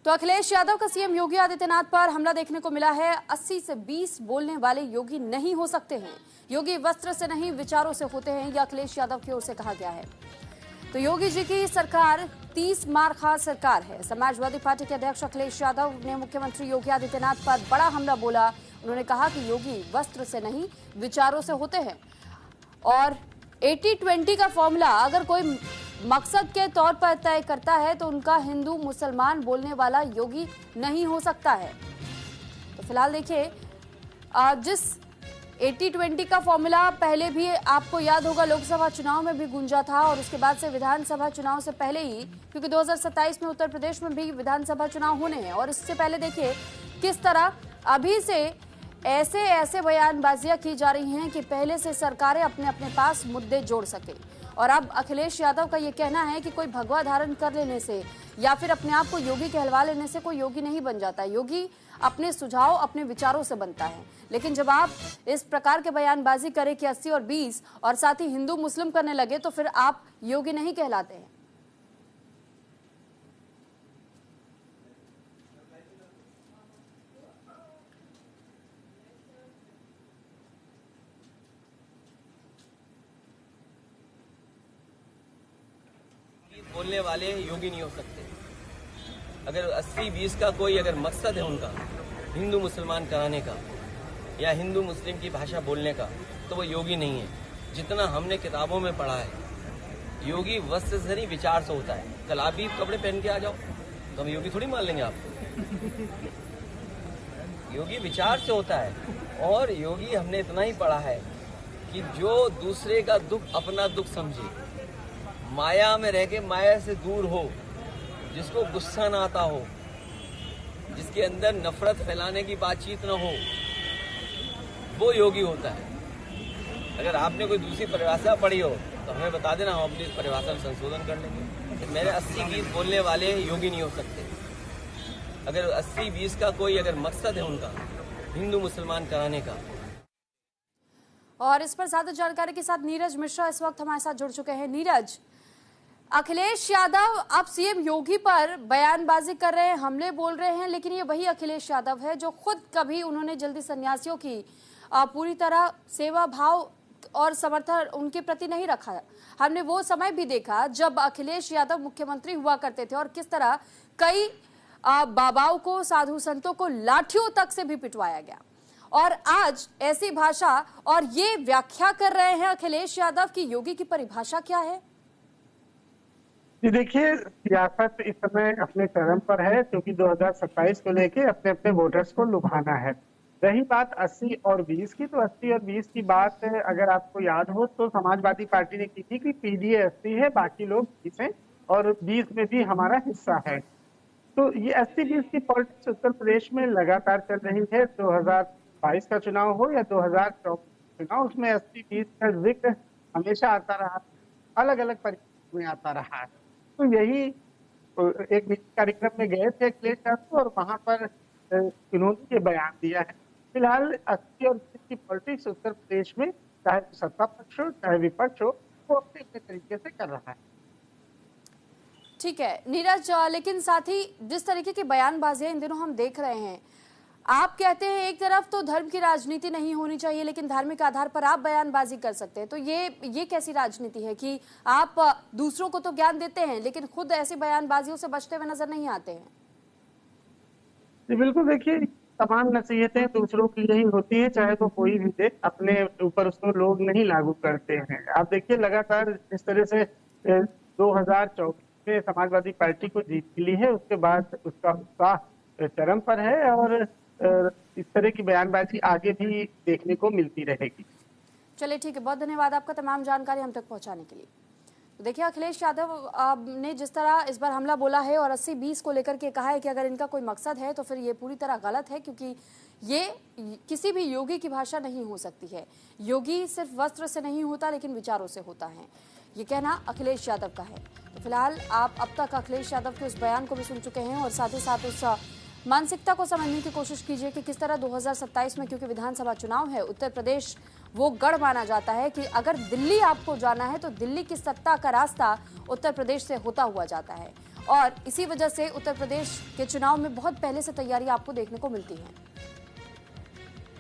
तो अखिलेश यादव का सीएम योगी आदित्यनाथ पर हमला देखने को मिला है। 80 से 20 बोलने वाले योगी नहीं हो सकते हैं। योगी वस्त्र से नहीं विचारों से होते हैं, यह अखिलेश यादव की ओर से कहा गया है। तो योगी जी की सरकार 30 मार खा सरकार है। समाजवादी पार्टी के अध्यक्ष अखिलेश यादव ने मुख्यमंत्री योगी आदित्यनाथ पर बड़ा हमला बोला। उन्होंने कहा कि योगी वस्त्र से नहीं विचारों से होते हैं और 80-20 का फॉर्मूला अगर कोई मकसद के तौर पर तय करता है तो उनका हिंदू मुसलमान बोलने वाला योगी नहीं हो सकता है। तो फिलहाल देखिए, जिस 80-20 का फॉर्मूला पहले भी आपको याद होगा लोकसभा चुनाव में भी गूंजा था और उसके बाद से विधानसभा चुनाव से पहले ही, क्योंकि 2027 में उत्तर प्रदेश में भी विधानसभा चुनाव होने हैं और इससे पहले देखिए किस तरह अभी से ऐसे बयानबाजियां की जा रही हैं कि पहले से सरकारें अपने अपने पास मुद्दे जोड़ सके। और अब अखिलेश यादव का ये कहना है कि कोई भगवा धारण कर लेने से या फिर अपने आप को योगी कहलवा लेने से कोई योगी नहीं बन जाता है। योगी अपने सुझाव अपने विचारों से बनता है। लेकिन जब आप इस प्रकार के बयानबाजी करें कि 80 और 20 और साथ ही हिंदू मुस्लिम करने लगे तो फिर आप योगी नहीं कहलाते हैं। बोलने वाले योगी नहीं हो सकते। अगर 80-20 का कोई अगर मकसद है उनका हिंदू मुसलमान कराने का या हिंदू मुस्लिम की भाषा बोलने का, तो वो योगी नहीं है। जितना हमने किताबों में पढ़ा है, योगी वस्त्र से नहीं विचार से होता है। कल आप भी कपड़े पहन के आ जाओ तो हम योगी थोड़ी मान लेंगे आपको। योगी विचार से होता है। और योगी हमने इतना ही पढ़ा है कि जो दूसरे का दुख अपना दुख समझे, माया में रह के माया से दूर हो, जिसको गुस्सा ना आता हो, जिसके अंदर नफरत फैलाने की बातचीत ना हो, वो योगी होता है। अगर आपने कोई दूसरी परिभाषा पढ़ी हो तो हमें बता देना, हम अपनी परिभाषा में संशोधन कर लेंगे। मेरे 80-20 बोलने वाले योगी नहीं हो सकते। अगर 80-20 का कोई अगर मकसद है उनका हिंदू मुसलमान कराने का। और इस पर ज्यादा जानकारी के साथ नीरज मिश्रा इस वक्त हमारे साथ जुड़ चुके हैं। नीरज, अखिलेश यादव अब सीएम योगी पर बयानबाजी कर रहे हैं, हमले बोल रहे हैं, लेकिन ये वही अखिलेश यादव है जो खुद कभी उन्होंने जल्दी सन्यासियों की पूरी तरह सेवा भाव और समर्थन उनके प्रति नहीं रखा। हमने वो समय भी देखा जब अखिलेश यादव मुख्यमंत्री हुआ करते थे और किस तरह कई बाबाओं को, साधु संतों को लाठियों तक से भी पिटवाया गया। और आज ऐसी भाषा और ये व्याख्या कर रहे हैं अखिलेश यादव की योगी की परिभाषा क्या है? जी देखिए, सियासत इस समय अपने चरम पर है क्योंकि 2027 को लेके अपने अपने वोटर्स को लुभाना है। रही बात 80 और 20 की, तो 80 और 20 की बात अगर आपको याद हो तो समाजवादी पार्टी ने की थी कि पीडीए 80 है, बाकी लोग 20 हैं और 20 में भी हमारा हिस्सा है। तो ये 80-20 की पॉलिटिक्स उत्तर प्रदेश में लगातार चल रही है। 2022 का चुनाव हो या 2024 चुनाव, उसमें 80-20 का जिक्र हमेशा आता रहा, अलग अलग परिस्थितियों में आता रहा। तो यही एक कार्यक्रम में गए थे अखिलेश यादव और वहां पर इन्होंने ये बयान दिया है। फिलहाल 80 और 20 की पॉलिटिक्स उत्तर प्रदेश में चाहे सत्ता पक्ष हो चाहे विपक्ष हो, वो अपने अपने तरीके से कर रहा है। ठीक है नीरज, लेकिन साथ ही जिस तरीके की बयानबाजियां इन दिनों हम देख रहे हैं, आप कहते हैं एक तरफ तो धर्म की राजनीति नहीं होनी चाहिए लेकिन धार्मिक आधार पर आप बयानबाजी कर सकते हैं, तो ये कैसी राजनीति है कि आप दूसरों को तो ज्ञान देते हैं लेकिन खुद ऐसी बयानबाजियों से बचते हुए नजर नहीं आते हैं? जी बिल्कुल, देखिए तमाम नसीहतें दूसरों की यही होती है, चाहे वो कोई भी दे, अपने ऊपर उसको लोग नहीं लागू करते हैं। आप देखिए लगातार इस तरह से 2024 में समाजवादी पार्टी को जीत मिली है, उसके बाद उसका उत्साह चरम पर है और इस तरह की बयानबाजी आगे भी देखने को मिलती रहेगी। चलिए ठीक है, बहुत धन्यवाद आपका तमाम जानकारी हम तक पहुंचाने के लिए। तो देखिए अखिलेश यादव ने जिस तरह इस बार हमला बोला है और 80-20 को लेकर के कहा है कि अगर इनका कोई मकसद है तो फिर ये पूरी तरह गलत है, क्योंकि ये किसी भी योगी की भाषा नहीं हो सकती है। योगी सिर्फ वस्त्र से नहीं होता लेकिन विचारों से होता है, ये कहना अखिलेश यादव का है। तो फिलहाल आप अब तक अखिलेश यादव के उस बयान को भी सुन चुके हैं और साथ ही साथ उस मानसिकता को समझने की कोशिश कीजिए कि किस तरह 2027 में, क्योंकि विधानसभा चुनाव है, उत्तर प्रदेश वो गढ़ माना जाता है कि अगर दिल्ली आपको जाना है तो दिल्ली की सत्ता का रास्ता उत्तर प्रदेश से होता हुआ जाता है और इसी वजह से उत्तर प्रदेश के चुनाव में बहुत पहले से तैयारी आपको देखने को मिलती है।